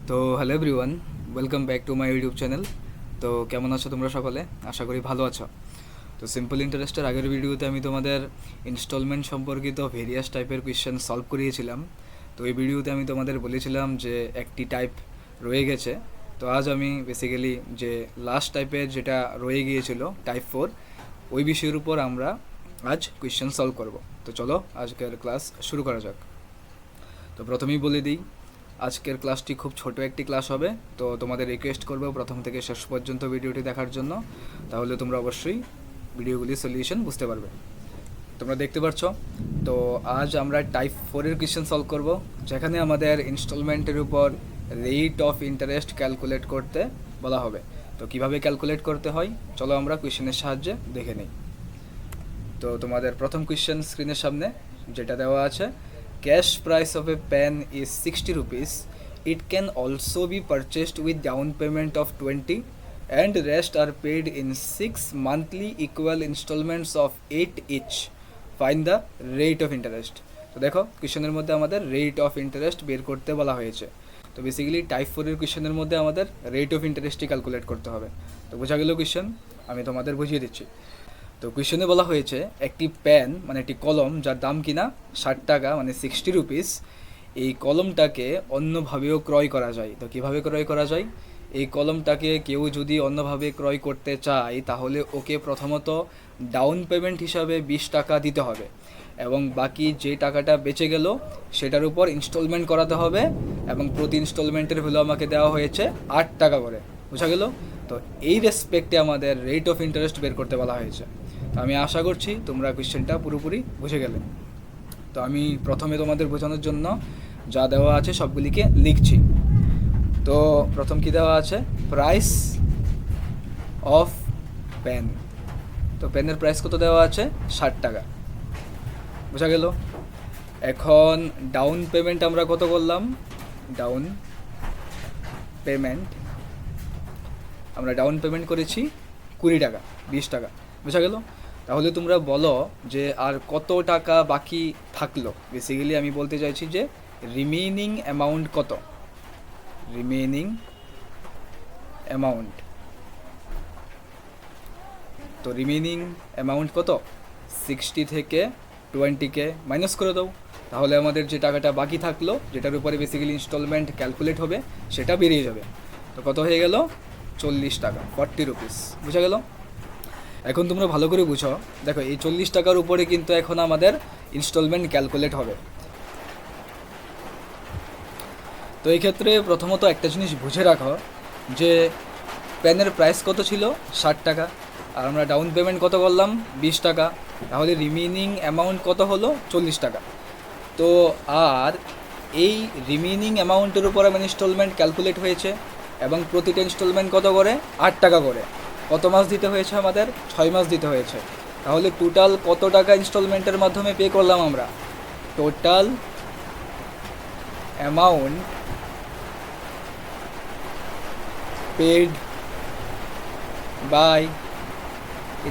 তো hello everyone, welcome back to my YouTube channel. তো কেমন আছো তোমরা সকলে? আশা করি ভালো আছো। তো সিম্পল ইন্টারেস্টের আগের ভিডিওতে আমি তোমাদের ইনস্টলমেন্ট সম্পর্কিত ভেরিয়াস টাইপের কোয়েশ্চেন সলভ করিয়েছিলাম। তো এই ভিডিওতে আমি তোমাদের বলেছিলাম যে একটি টাইপ রয়ে গেছে। তো আজ আমি বেসিক্যালি যে লাস্ট টাইপের যেটা রয়ে গিয়েছিল টাইপ 4, ওই বিষয়ের উপর আমরা আজ কোয়েশ্চেন সলভ করব। তো চলো আজকের ক্লাস শুরু করা যাক। তো প্রথমেই বলে দিই, আজকের ক্লাসটি খুব ছোট একটি ক্লাস হবে। তো তোমাদের রিকোয়েস্ট করবো প্রথম থেকে শেষ পর্যন্ত ভিডিওটি দেখার জন্য, তাহলে তোমরা অবশ্যই ভিডিওগুলির সলিউশন বুঝতে পারবে। তোমরা দেখতে পাচ্ছ, তো আজ আমরা টাইপ 4-এর কোয়েশ্চেন সলভ করব, যেখানে আমাদের ইনস্টলমেন্টের উপর রেট অফ ইন্টারেস্ট ক্যালকুলেট করতে বলা হবে। তো কিভাবে ক্যালকুলেট করতে হয় চলো আমরা কোয়েশ্চেনের সাহায্যে দেখে নিই। তো তোমাদের প্রথম কোয়েশ্চেন স্ক্রিনের সামনে যেটা দেওয়া আছে, cash price of a pen is 60 rupees. It can also be purchased with down payment of 20 and rest are paid in 6 monthly equal installments of 8 each. Find the rate of interest. তো দেখো কোয়েশ্চেনের মধ্যে আমাদের rate of interest বের করতে বলা হয়েছে। তো basically type 4-এর কোয়েশ্চেনের মধ্যে আমাদের রেট অফ ইন্টারেস্টই ক্যালকুলেট করতে হবে। তো বোঝা গেল কোয়েশ্চেন, আমি তোমাদের বুঝিয়ে দিচ্ছি। তো কোয়েশ্চনে বলা হয়েছে একটি পেন মানে একটি কলম যার দাম কিনা 60 টাকা মানে 60 রুপিস, এই কলমটাকে অন্যভাবেও ক্রয় করা যায়। তো কীভাবে ক্রয় করা যায়? এই কলমটাকে কেউ যদি অন্যভাবে ক্রয় করতে চায় তাহলে ওকে প্রথমত ডাউন পেমেন্ট হিসাবে 20 টাকা দিতে হবে, এবং বাকি যে টাকাটা বেঁচে গেল সেটার উপর ইনস্টলমেন্ট করাতে হবে, এবং প্রতি ইনস্টলমেন্টের ভ্যালু আমাকে দেওয়া হয়েছে 8 টাকা করে। বোঝা গেল? তো এই রেসপেক্টে আমাদের রেট অফ ইন্টারেস্ট বের করতে বলা হয়েছে। তো আমি আশা করছি তোমরা কোয়েশ্চেনটা পুরোপুরি বুঝে গেলে। তো আমি প্রথমে তোমাদের বোঝানোর জন্য যা দেওয়া আছে সবগুলিকে লিখছি। তো প্রথম কি দেওয়া আছে? Price of pen. তো পেনের প্রাইস কত দেওয়া আছে? 60 টাকা। বোঝা গেল? এখন ডাউন পেমেন্ট আমরা কত করলাম? ডাউন পেমেন্ট আমরা ডাউন পেমেন্ট করেছি 20 টাকা, 20 টাকা। বোঝা গেল? তাহলে তোমরা বলো যে আর কত টাকা বাকি থাকলো। বেসিক্যালি আমি বলতে চাইছি যে রিমেইনিং অ্যামাউন্ট কত। রিমেইনিং অ্যামাউন্ট, তো রিমেইনিং অ্যামাউন্ট কত? 60 থেকে 20কে মাইনাস করে দাও, তাহলে আমাদের যে টাকাটা বাকি থাকলো, যেটার উপরে বেসিক্যালি ইনস্টলমেন্ট ক্যালকুলেট হবে, সেটা বেরিয়ে যাবে। তো কত হয়ে গেল? 40 টাকা, 40 রুপিস। বুঝা গেল? এখন তোমরা ভালো করে বুঝো, দেখো এই 40 টাকার উপরে কিন্তু এখন আমাদের ইনস্টলমেন্ট ক্যালকুলেট হবে। তো এই ক্ষেত্রে প্রথমত একটা জিনিস বুঝে রাখো যে পেনের প্রাইস কত ছিল? 60 টাকা, আর আমরা ডাউন পেমেন্ট কত করলাম? 20 টাকা। তাহলে রিমেইনিং অ্যামাউন্ট কত হলো? 40 টাকা। তো আর এই রিমেইনিং অ্যামাউন্টের উপর আমার ইনস্টলমেন্ট ক্যালকুলেট হয়েছে, এবং প্রতিটা ইনস্টলমেন্ট কত করে? 8 টাকা করে। কত মাস দিতে হয়েছে আমাদের? 6 মাস দিতে হয়েছে। তাহলে টোটাল কত টাকা ইনস্টলমেন্টের মাধ্যমে পে করলাম আমরা? Total amount paid by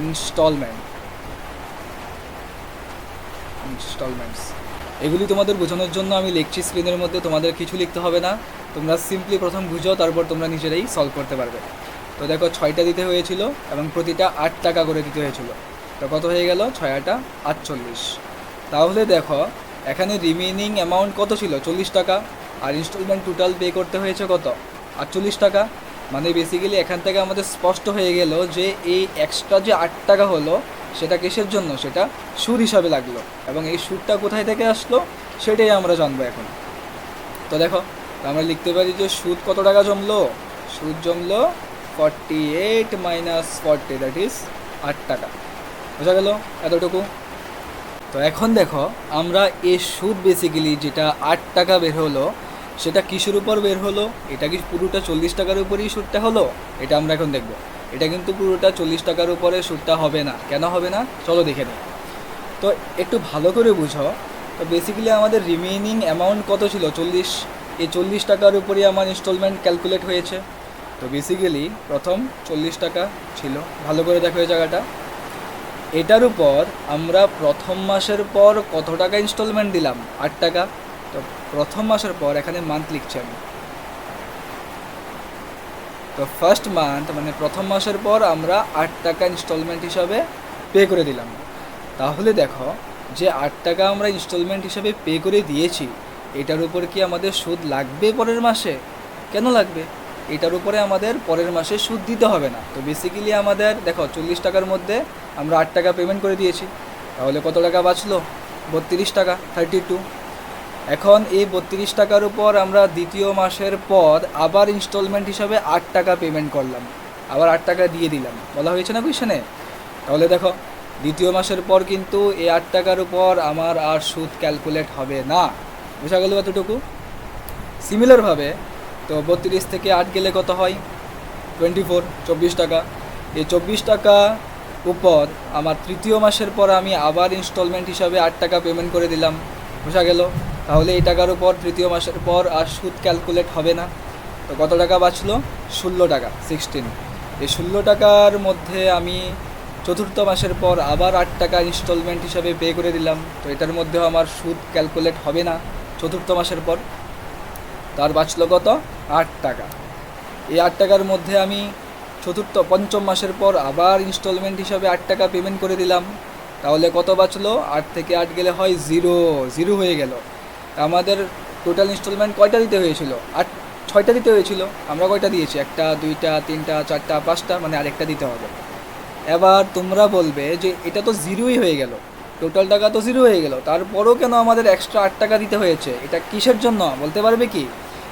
installments. এগুলি তোমাদের বোঝানোর জন্য আমি লিখছি স্ক্রিনের মধ্যে, তোমাদের কিছু লিখতে হবে না। তোমরা সিম্পলি প্রথম বুঝো, তারপর তোমরা নিজেরাই সলভ করতে পারবে। তো দেখো 6টা দিতে হয়েছিল এবং প্রতিটা 8 টাকা করে দিতে হয়েছিল। তো কত হয়ে গেল? 6 8 48। তাহলে দেখো এখানে রিমেইনিং অ্যামাউন্ট কত ছিল? 40 টাকা, আর ইনস্টলমেন্ট টোটাল পে করতে হয়েছে কত? 48 টাকা। মানে বেসিক্যালি এখান থেকে আমাদের স্পষ্ট হয়ে গেল যে এই এক্সট্রা যে 8 টাকা হলো সেটা কিসের জন্য? সেটা সুদ হিসাবে লাগলো, এবং এই সুদটা কোথায় থেকে আসলো সেটাই আমরা জানবো এখন। তো দেখো আমরা লিখতে পারি যে সুদ কত টাকা জমলো? সুদ জমলো 48 মাইনাস 40, দ্যাট ইজ 8 টাকা। বোঝা গেল এতটুকু? তো এখন দেখো আমরা এই সুদ বেসিক্যালি যেটা 8 টাকা বের হলো, সেটা কিসের উপর বের হলো? এটা কি পুরোটা 40 টাকার উপরেই সুদটা হলো? এটা আমরা এখন দেখব। এটা কিন্তু পুরোটা 40 টাকার উপরে সুদটা হবে না। কেন হবে না? চলো দেখে নিই। তো একটু ভালো করে বুঝো। তো বেসিক্যালি আমাদের রিমেইনিং অ্যামাউন্ট কত ছিল? 40। এই 40 টাকার উপরেই আমার ইনস্টলমেন্ট ক্যালকুলেট হয়েছে। তো বেসিক্যালি প্রথম 40 টাকা ছিল। ভালো করে দেখো এই জায়গাটা। এটার উপর আমরা প্রথম মাসের পর কত টাকা ইনস্টলমেন্ট দিলাম? 8 টাকা। তো প্রথম মাসের পর এখানে মান্থ লিখছি আমি। তো ফার্স্ট মান্থ মানে প্রথম মাসের পর আমরা 8 টাকা ইনস্টলমেন্ট হিসাবে পে করে দিলাম। তাহলে দেখো যে 8 টাকা আমরা ইনস্টলমেন্ট হিসাবে পে করে দিয়েছি, এটার উপর কি আমাদের সুদ লাগবে পরের মাসে? কেন লাগবে? এটার উপরে আমাদের পরের মাসে সুদ দিতে হবে না। তো বেসিক্যালি আমাদের দেখো 40 টাকার মধ্যে আমরা 8 টাকা পেমেন্ট করে দিয়েছি, তাহলে কত টাকা বাঁচলো? 32 টাকা, 32। এখন এই 32 টাকার উপর আমরা দ্বিতীয় মাসের পর আবার ইনস্টলমেন্ট হিসাবে 8 টাকা পেমেন্ট করলাম, আবার 8 টাকা দিয়ে দিলাম, বলা হয়েছে না কোয়েশনে? তাহলে দেখো দ্বিতীয় মাসের পর কিন্তু এই 8 টাকার উপর আমার আর সুদ ক্যালকুলেট হবে না। বোঝা গেল এতটুকু? সিমিলারভাবে তো 32 থেকে 8 গেলে কত হয়? 24, 24 টাকা। এই 24 টাকা উপর আমার তৃতীয় মাসের পর আমি আবার ইনস্টলমেন্ট হিসাবে 8 টাকা পেমেন্ট করে দিলাম। বোঝা গেল? তাহলে এই টাকার উপর তৃতীয় মাসের পর আর সুদ ক্যালকুলেট হবে না। তো কত টাকা বাঁচলো? 16 টাকা, 16। এই 16 টাকার মধ্যে আমি চতুর্থ মাসের পর আবার 8 টাকা ইনস্টলমেন্ট হিসাবে পে করে দিলাম। তো এটার মধ্যেও আমার সুদ ক্যালকুলেট হবে না চতুর্থ মাসের পর। তার বাঁচলো কত? 8 টাকা। এই 8 টাকার মধ্যে আমি পঞ্চম মাসের পর আবার ইনস্টলমেন্ট হিসাবে 8 টাকা পেমেন্ট করে দিলাম। তাহলে কত বাঁচলো? 8 থেকে 8 গেলে হয় 0, 0 হয়ে গেল। আমাদের টোটাল ইনস্টলমেন্ট কয়টা দিতে হয়েছিল? 6টা দিতে হয়েছিল। আমরা কয়টা দিয়েছি? 1টা, 2টা, 3টা, 4টা, 5টা, মানে আরেকটা দিতে হবে। এবার তোমরা বলবে যে এটা তো 0ই হয়ে গেল, টোটাল টাকা তো 0 হয়ে গেল, তারপরও কেন আমাদের এক্সট্রা 8 টাকা দিতে হয়েছে? এটা কিসের জন্য বলতে পারবে কি?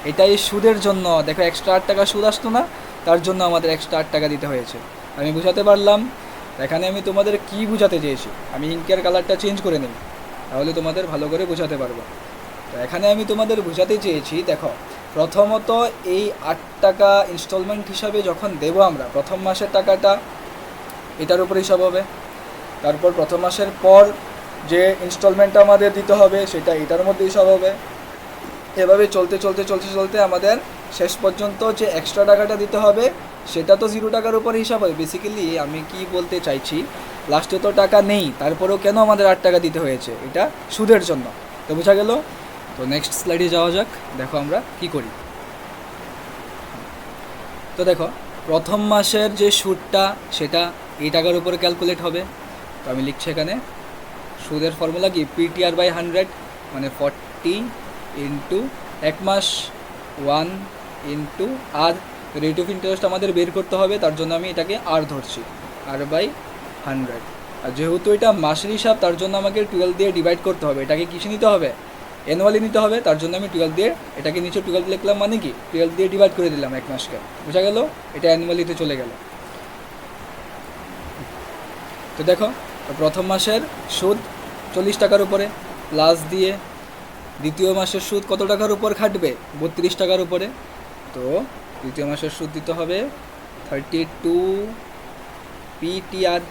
এটা এই সুদের জন্য। দেখো এক্সট্রা 8 টাকা সুদ আসতো না, তার জন্য আমাদের এক্সট্রা 8 টাকা দিতে হয়েছে। আমি বুঝাতে পারলাম? এখানে আমি তোমাদের কি বুঝাতে চেয়েছি, আমি ইঙ্কের কালারটা চেঞ্জ করে নিই, তাহলে তোমাদের ভালো করে বোঝাতে পারবো। তো এখানে আমি তোমাদের বোঝাতে চেয়েছি, দেখো প্রথমত এই 8 টাকা ইনস্টলমেন্ট হিসাবে যখন দেবো আমরা, প্রথম মাসের টাকাটা এটার উপর হিসাব হবে, তারপর প্রথম মাসের পর যে ইনস্টলমেন্টটা আমাদের দিতে হবে সেটা এটার মধ্যে হিসাব হবে। এভাবে চলতে চলতে চলতে চলতে আমাদের শেষ পর্যন্ত যে এক্সট্রা টাকাটা দিতে হবে সেটা তো 0 টাকার উপর হিসাব হবে। বেসিক্যালি আমি কি বলতে চাইছি, লাস্টে তো টাকা নেই, তারপরেও কেন আমাদের 8 টাকা দিতে হয়েছে? এটা সুদের জন্য। তো বোঝা গেল? তো নেক্সট স্লাইডে যাওয়া যাক, দেখো আমরা কি করি। তো দেখো প্রথম মাসের যে সুদটা সেটা এই টাকার উপরে ক্যালকুলেট হবে। তো আমি লিখছি এখানে সুদের ফর্মুলা কি? PTR/100, মানে 40 ইন্টু 1 মাস 1 into r. Rate of interest আমাদের বের করতে হবে, তার জন্য আমি এটাকে আর ধরছি, R/100। আর যেহেতু এটা মাসের হিসাব, তার জন্য আমাকে 12 দিয়ে ডিভাইড করতে হবে। এটাকে কিসে নিতে হবে? অ্যানুয়ালি নিতে হবে, তার জন্য আমি 12 দিয়ে, এটাকে নিচে 12 লিখলাম, মানে কি 12 দিয়ে ডিভাইড করে দিলাম 1 মাসকে। বোঝা গেল? এটা অ্যানুয়ালিতে চলে গেল। তো দেখো প্রথম মাসের সুদ 40 টাকার উপরে প্লাস দিয়ে দ্বিতীয় মাসের সুদ কত টাকার উপর খাটবে? 32 টাকার উপরে। তো দ্বিতীয় মাসের সুদ দিতে হবে 32 PTR,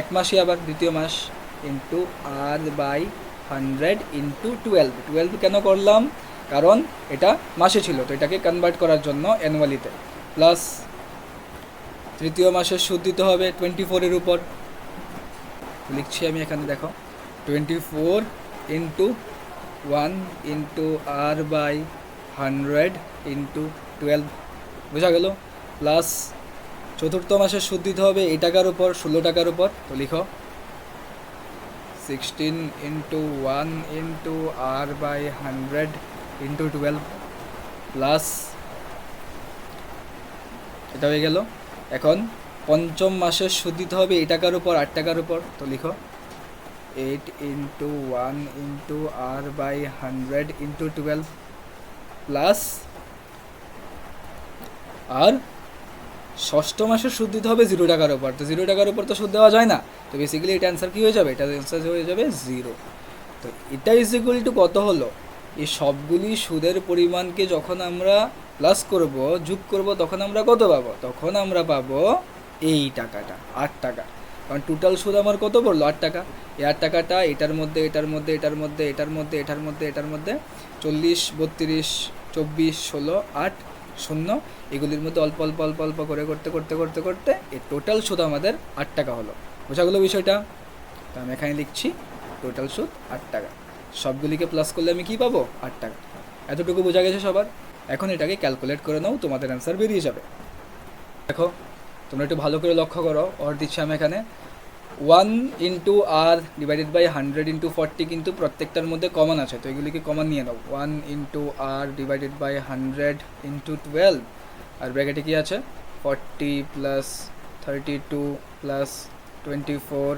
1 মাসে আবার দ্বিতীয় মাস, ইন্টু R/100 ইন্টু 12। কেন করলাম? কারণ এটা মাসে ছিল, তো এটাকে কনভার্ট করার জন্য অ্যানুয়ালিতে। প্লাস তৃতীয় মাসের সুদ দিতে হবে 24-এর উপর। লিখছি আমি এখানে, দেখো 24 ইন্টু 1 ইন্টু R/100 ইন্টু 12। বোঝা গেল? প্লাস চতুর্থ মাসের সুদ দিতে হবে এই টাকার উপর, 16 টাকার উপর। তো লিখো 16 into 1 into R/100 into 12 plus, এটা হয়ে গেল। এখন পঞ্চম মাসের সুদ দিতে হবে এই টাকার উপর, 8 টাকার উপর। তো লিখো 8 into 1 into R/100 into 12 plus, আর ষষ্ঠ মাসের সুদ দিতে হবে 0 টাকার উপর। তো 0 টাকার উপর তো সুদ দেওয়া যায় না, তো বেসিক্যালি এটা অ্যান্সার কী হয়ে যাবে? এটা অ্যান্সার হয়ে যাবে 0। তো এটা ইজ ইকুয়াল টু কত হলো? এই সবগুলি সুদের পরিমাণকে যখন আমরা প্লাস করব, যোগ করব, তখন আমরা কত পাবো? তখন আমরা পাবো এই টাকাটা, 8 টাকা। কারণ টোটাল সুদ আমার কত পড়লো? 8 টাকা। এই 8 টাকাটা এটার মধ্যে, এটার মধ্যে, এটার মধ্যে, এটার মধ্যে, এটার মধ্যে, এটার মধ্যে 40, 32, 24, 16, 8, 0, এগুলির মধ্যে অল্প অল্প অল্প অল্প করে করতে করতে করতে করতে এই টোটাল সুদ আমাদের 8 টাকা হলো। বোঝা গেলো বিষয়টা? তো আমি এখানে লিখছি টোটাল সুদ 8 টাকা। সবগুলিকে প্লাস করলে আমি কী পাবো? 8 টাকা। এতটুকু বোঝা গেছে সবার? এখন এটাকে ক্যালকুলেট করে নাও, তোমাদের অ্যান্সার বেরিয়ে যাবে। দেখো তোমরা একটু ভালো করে লক্ষ্য করো, ওর দিচ্ছি আমি এখানে 1 × r/100 কিন্তু প্রত্যেকটার মধ্যে কমন আছে, তো এগুলিকে কমন নিয়ে নাও। 1 × r/100 × 12, আর ব্র্যাকেটে কি আছে 40 + 32 + 24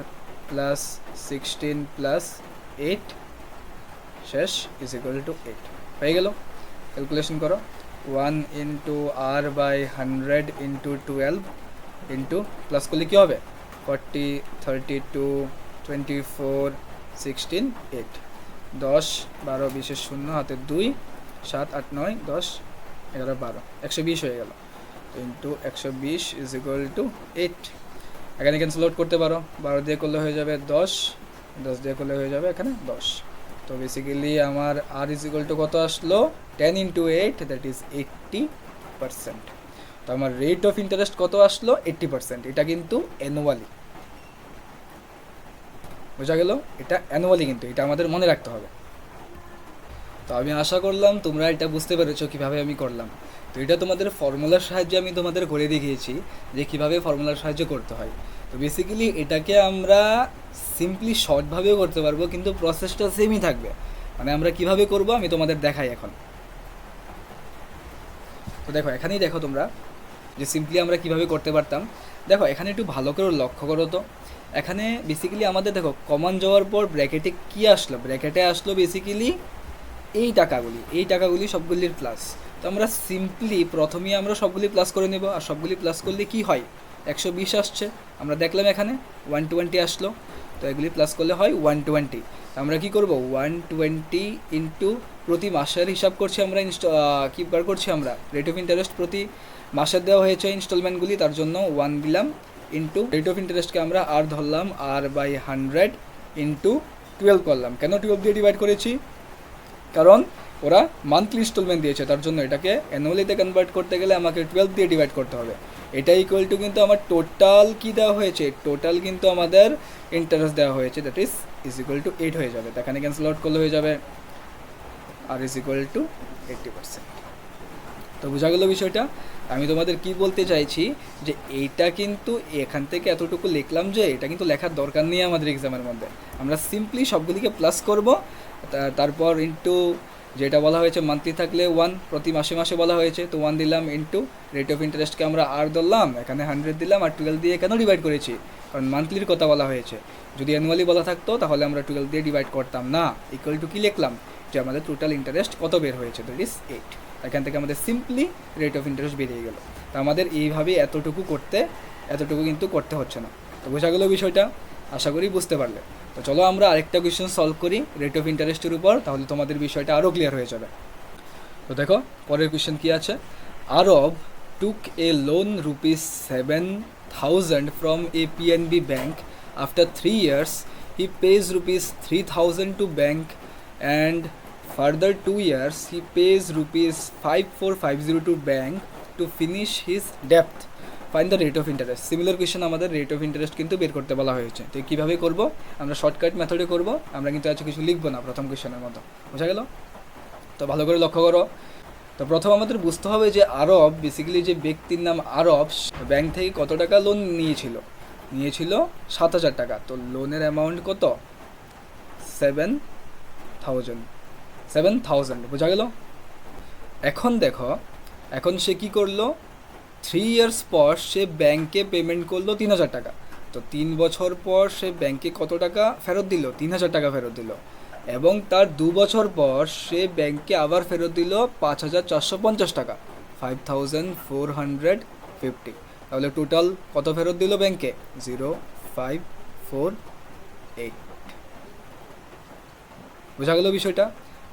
+ 16 + 8 শেষ = 8 হয়ে গেল। ক্যালকুলেশন করো 1 × r/100 × 12 ইন্টু প্লাস করলে কী হবে 40 32 24 16 8 10 12 20 শূন্য হাতে 2 7 8 9 10 11 12 120 হয়ে গেল। ইন্টু 120 = 8। এখানে ক্যান্সেল আউট করতে পারো, 12 দিয়ে করলে হয়ে যাবে 10, 10 দিয়ে করলে হয়ে যাবে এখানে 10। তো বেসিক্যালি আমার আর কত আসলো 10 × 8, দ্যাট ইজ 80%। তো আমার রেট অফ ইন্টারেস্ট কত আসলো 80%। এটা কিন্তু অ্যানুয়ালি, বোঝা গেল? এটা অ্যানুয়ালি, কিন্তু এটা আমাদের মনে রাখতে হবে। তো আমি আশা করলাম তোমরা এটা বুঝতে পেরেছো কীভাবে আমি করলাম। তো এটা তোমাদের ফর্মুলার সাহায্যে আমি তোমাদের করে দেখিয়েছি যে কীভাবে ফর্মুলার সাহায্যে করতে হয়। তো বেসিক্যালি এটাকে আমরা সিম্পলি শর্টভাবেও করতে পারবো, কিন্তু প্রসেসটা সেমই থাকবে। মানে আমরা কিভাবে করব আমি তোমাদের দেখাই এখন। তো দেখো এখানেই দেখো তোমরা যে সিম্পলি আমরা কিভাবে করতে পারতাম। দেখো এখানে একটু ভালো করে লক্ষ্য করো। তো এখানে বেসিক্যালি আমাদের দেখো কমন যাওয়ার পর ব্র্যাকেটে কি আসলো, ব্র্যাকেটে আসলো বেসিক্যালি এই টাকাগুলি সবগুলির প্লাস। তো আমরা সিম্পলি প্রথমেই আমরা সবগুলি প্লাস করে নেব, আর সবগুলি প্লাস করলে কি হয় 120 আসছে, আমরা দেখলাম এখানে 120 আসলো। তো এগুলি প্লাস করলে হয় 120। আমরা কি করব 120 ইন্টু প্রতি মাসের হিসাব করছি আমরা, কি বার করছি আমরা রেট অফ ইন্টারেস্ট প্রতি মাসের দেওয়া হয়েছে ইনস্টলমেন্টগুলি, তার জন্য 1 দিলাম ইন্টু রেট অফ ইন্টারেস্টকে আমরা আর ধরলাম r/100 ইন্টু 12 করলাম। কেন 12 দিয়ে ডিভাইড করেছি? কারণ ওরা মান্থলি ইনস্টলমেন্ট দিয়েছে, তার জন্য এটাকে অ্যানুয়ালিতে কনভার্ট করতে গেলে আমাকে 12 দিয়ে ডিভাইড করতে হবে। এটা ইকুয়াল টু কিন্তু আমার টোটাল কি দেওয়া হয়েছে, টোটাল কিন্তু আমাদের ইন্টারেস্ট দেওয়া হয়েছে, দ্যাট ইজ = 8 হয়ে যাবে। এখানে ক্যান্সেল আউট করলে হয়ে যাবে আর = 80%। তো বোঝা গেল বিষয়টা। আমি তোমাদের কি বলতে চাইছি যে এইটা কিন্তু এখান থেকে এতটুকু লিখলাম যে এটা কিন্তু লেখার দরকার নেই আমাদের এক্সামের মধ্যে। আমরা সিম্পলি সবগুলিকে প্লাস করব, তারপর ইন্টু যেটা বলা হয়েছে মান্থলি থাকলে 1, প্রতি মাসে মাসে বলা হয়েছে তো 1 দিলাম ইন্টু রেট অফ ইন্টারেস্টকে আমরা আর ধরলাম, এখানে 100 দিলাম, আর 12 দিয়ে কেন ডিভাইড করেছি কারণ মান্থলির কথা বলা হয়েছে। যদি অ্যানুয়ালি বলা থাকতো তাহলে আমরা 12 দিয়ে ডিভাইড করতাম না। ইকুয়াল টু কি লিখলাম যে আমাদের টোটাল ইন্টারেস্ট কত বের হয়েছে, দ্যাট ইজ 8। এখান থেকে আমাদের সিম্পলি রেট অফ ইন্টারেস্ট বেরিয়ে গেল। তো আমাদের এইভাবে এতটুকু কিন্তু করতে হচ্ছে না। তো বোঝা গেল বিষয়টা, আশা করি বুঝতে পারলে। তো চলো আমরা আরেকটা কোয়েশ্চেন সলভ করি রেট অফ ইন্টারেস্টের উপর, তাহলে তোমাদের বিষয়টা আরও ক্লিয়ার হয়ে যাবে। তো দেখো পরের কোয়েশ্চেন কি আছে। আরব টুক এ loan ₹7,000 from a PNB bank. After 3 years he pays ₹3,000 to bank, and further 2 years he pays ₹5,450 to bank to finish his debt. Find the rate of interest. Similar question আমাদের rate of interest কিন্তু বের করতে বলা হয়েছে। তো কীভাবে করব আমরা শর্টকাট মেথডে করব, আমরা কিন্তু আজকে কিছু লিখবো না প্রথম কোয়েশ্চেনের মতো, বোঝা গেল? তো ভালো করে লক্ষ্য করো। তো প্রথম আমাদের বুঝতে হবে যে আরব বেসিক্যালি যে ব্যক্তির নাম আরব ব্যাংক থেকে কত টাকা লোন নিয়েছিল 7,000 টাকা। তো লোনের অ্যামাউন্ট কত 7,000, বোঝা গেল? এখন দেখো এখন সে কি করলো 3 ইয়ার্স পর সে ব্যাংকে পেমেন্ট করলো 3,000 টাকা। তো 3 বছর পর সে ব্যাংকে কত টাকা ফেরত দিল 3,000 টাকা ফেরত দিল, এবং তার 2 বছর পর সে ব্যাংকে আবার ফেরত দিল 5,450 টাকা 5,450। তাহলে টোটাল কত ফেরত দিল ব্যাংকে 0,548। বোঝা গেল বিষয়টা?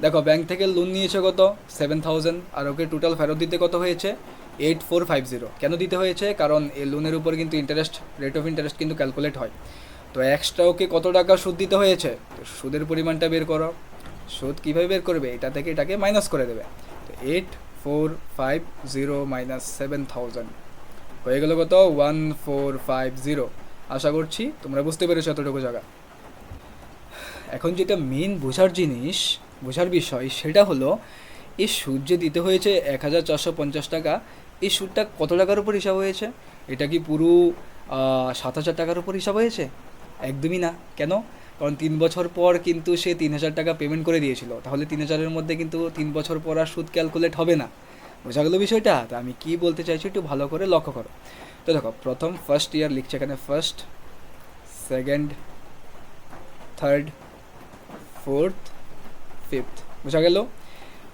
দেখো ব্যাংক থেকে লোন নিয়েছে কত 7,000, আর ওকে টোটাল ফেরত দিতে কত হয়েছে 8,450। কেন দিতে হয়েছে? কারণ এই লোনের উপর কিন্তু ইন্টারেস্ট রেট অফ ইন্টারেস্ট কিন্তু ক্যালকুলেট হয়। তো এক্সট্রা ওকে কত টাকা সুদ দিতে হয়েছে, তো সুদের পরিমাণটা বের করো। সুদ কীভাবে বের করবে, এটা থেকে এটাকে মাইনাস করে দেবে। তো 8,450 মাইনাস 7,000 হয়ে গেল কত 1,450। আশা করছি তোমরা বুঝতে পেরেছো এতটুকু জায়গা। এখন যেটা মেন বোঝার বিষয় সেটা হলো এই সুদ যে দিতে হয়েছে 1450 টাকা, এই সুদটা কত টাকার উপর হিসাব হয়েছে? এটা কি পুরো 7000 টাকার উপর হিসাব হয়েছে? একদমই না। কেন? কারণ 3 বছর পর কিন্তু সে 3000 টাকা পেমেন্ট করে দিয়েছিল, তাহলে 3000-এর মধ্যে কিন্তু 3 বছর পর আর সুদ ক্যালকুলেট হবে না। বোঝা গেল বিষয়টা? তো আমি কি বলতে চাইছি একটু ভালো করে লক্ষ্য করো। তো দেখো, প্রথম ফার্স্ট ইয়ার লিখছে এখানে, first, second, third, fourth, fifth. বোঝা গেল?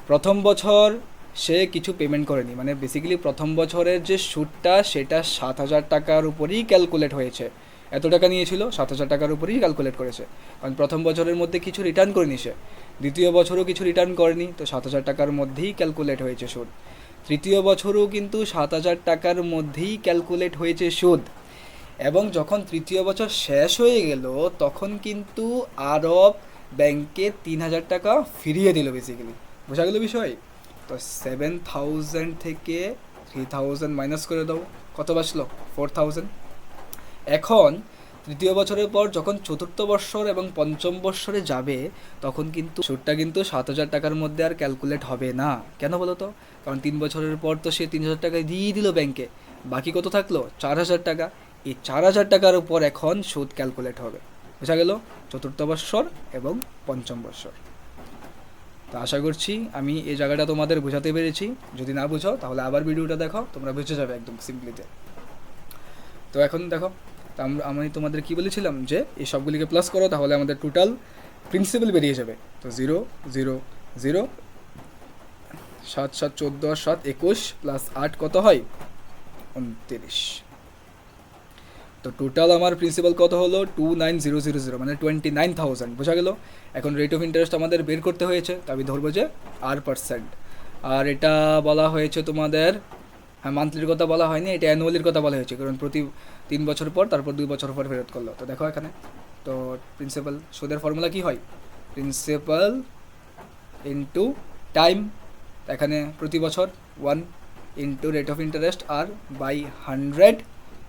প্রথম বছর সে কিছু পেমেন্ট করেনি, মানে বেসিক্যালি প্রথম বছরের যে সুদটা সেটা 7000 টাকার উপরেই ক্যালকুলেট হয়েছে। এত টাকা নিয়েছিল, 7000 টাকার উপরেই ক্যালকুলেট করেছে, কারণ প্রথম বছরের মধ্যে কিছু রিটার্ন করেনি সে। দ্বিতীয় বছরও কিছু রিটার্ন করেনি, তো 7000 টাকার মধ্যেই ক্যালকুলেট হয়েছে সুদ। তৃতীয় বছরও কিন্তু 7000 টাকার মধ্যেই ক্যালকুলেট হয়েছে সুদ। এবং যখন তৃতীয় বছর শেষ হয়ে গেল, তখন কিন্তু আরব ব্যাংকে 3000 টাকা ফিরিয়ে দিল বেসিক্যালি। বোঝা গেল বিষয়? তো 7000 থেকে 3000 মাইনাস করে দাও, কত বাঁচলো? 4000। এখন তৃতীয় বছরের পর যখন চতুর্থ বৎসর এবং পঞ্চম বৎসরে যাবে, তখন কিন্তু সুদটা কিন্তু 7000 টাকার মধ্যে আর ক্যালকুলেট হবে না। কেন বলো তো? কারণ 3 বছরের পর তো সে 3000 টাকা দিয়ে দিল ব্যাংকে, বাকি কত থাকলো? 4000 টাকা। এই 4000 টাকার উপর এখন সুদ ক্যালকুলেট হবে। বোঝা গেল? চতুর্থ বৎসর এবং পঞ্চম বৎসর। তো আশা করছি আমি এই জায়গাটা তোমাদের বোঝাতে পেরেছি। যদি না বুঝো তাহলে আবার ভিডিওটা দেখো, তোমরা বুঝে যাবে একদম সিম্পলিতে। তো এখন দেখো, তো আমি তোমাদের কি বলেছিলাম যে এই সবগুলিকে প্লাস করো, তাহলে আমাদের টোটাল প্রিন্সিপাল বেরিয়ে যাবে। তো 0 0 0 7 7 14 আর 7 21 প্লাস 8 কত হয়? 29। তো টোটাল আমার প্রিন্সিপাল কত হলো? 29000, মানে 29000। বোঝা গেল? এখন রেট অফ ইন্টারেস্ট আমাদের বের করতে হয়েছে, তো আমি ধরবো যে R%। আর এটা বলা হয়েছে তোমাদের, হ্যাঁ মান্থলির কথা বলা হয়নি, এটা অ্যানুয়ালির কথা বলা হয়েছে, কারণ প্রতি 3 বছর পর, তারপর 2 বছর পর ফেরত করলো। তো দেখো এখানে, তো প্রিন্সিপাল সুদের ফর্মুলা কি হয়? প্রিন্সিপাল ইন্টু টাইম, এখানে প্রতি বছর 1 into rate of interest r by 100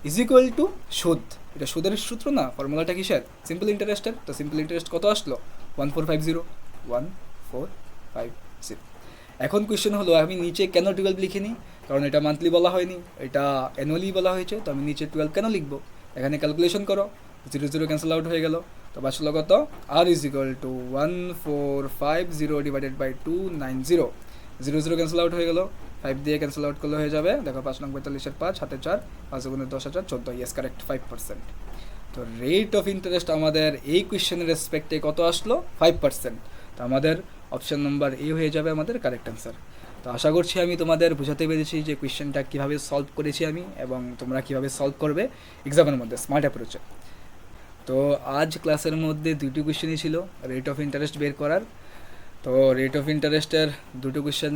is equal to সুদ। এটা সুদের সূত্র না, ফর্মুলাটা কিসের? সিম্পল ইন্টারেস্টের। তো সিম্পল ইন্টারেস্ট কত আসলো? 1450, 1450। এখন কোয়েশ্চেন হলো, আমি নিচে কেন 12 লিখিনি? কারণ এটা মান্থলি বলা হয়নি, এটা অ্যানুয়ালি বলা হয়েছে, তো আমি নিচে 12 কেন লিখবো? এখানে ক্যালকুলেশন করো, 0 0 ক্যান্সেল আউট হয়ে গেল, তো বাঁচলো কত? R is equal to 1450 divided by 290। 0 0 cancel out হয়ে গেল, 5 দিয়ে ক্যান্সেল আউট করলে হয়ে যাবে, দেখো 5 নং 45-এর 5, হাতে 4, 5 গুণে 10,000, 14। Yes, correct, 5%। তো রেট অফ ইন্টারেস্ট আমাদের এই কোয়েশ্চেনের রেসপেক্টে কত আসলো? 5%। তো আমাদের অপশান নাম্বার এ হয়ে যাবে আমাদের কারেক্ট অ্যান্সার। তো আশা করছি আমি তোমাদের বোঝাতে পেরেছি যে কোয়েশ্চেনটা কীভাবে সলভ করেছি আমি, এবং তোমরা কীভাবে সলভ করবে এক্সামের মধ্যে স্মার্ট অ্যাপ্রোচে। তো আজ ক্লাসের মধ্যে 2টি কোয়েশ্চেনই ছিল রেট অফ ইন্টারেস্ট বের করার। তো রেট অফ ইন্টারেস্টের 2টো কোয়েশ্চেন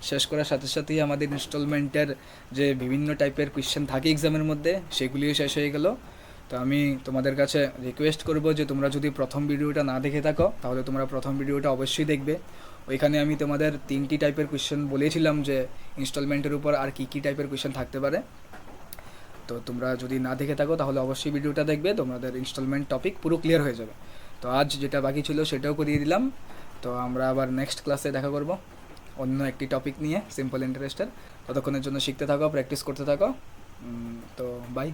শেষ করার সাথে সাথেই আমাদের ইনস্টলমেন্টের যে বিভিন্ন টাইপের কোয়েশ্চেন থাকে এক্সামের মধ্যে, সেগুলিও শেষ হয়ে গেল। তো আমি তোমাদের কাছে রিকোয়েস্ট করব যে তোমরা যদি প্রথম ভিডিওটা না দেখে থাকো, তাহলে তোমরা প্রথম ভিডিওটা অবশ্যই দেখবে। ওইখানে আমি তোমাদের 3টি টাইপের কোয়েশ্চেন বলেছিলাম যে ইনস্টলমেন্টের উপর আর কী টাইপের কোয়েশ্চেন থাকতে পারে। তো তোমরা যদি না দেখে থাকো তাহলে অবশ্যই ভিডিওটা দেখবে, তোমাদের ইনস্টলমেন্ট টপিক পুরো ক্লিয়ার হয়ে যাবে। তো আজ যেটা বাকি ছিল সেটাও করিয়ে দিলাম। তো আমরা আবার নেক্সট ক্লাসে দেখা করব অন্য একটি টপিক নিয়ে, সিম্পল ইন্টারেস্টের। ততক্ষণের জন্য শিখতে থাকো, প্র্যাকটিস করতে থাকো। তো বাই।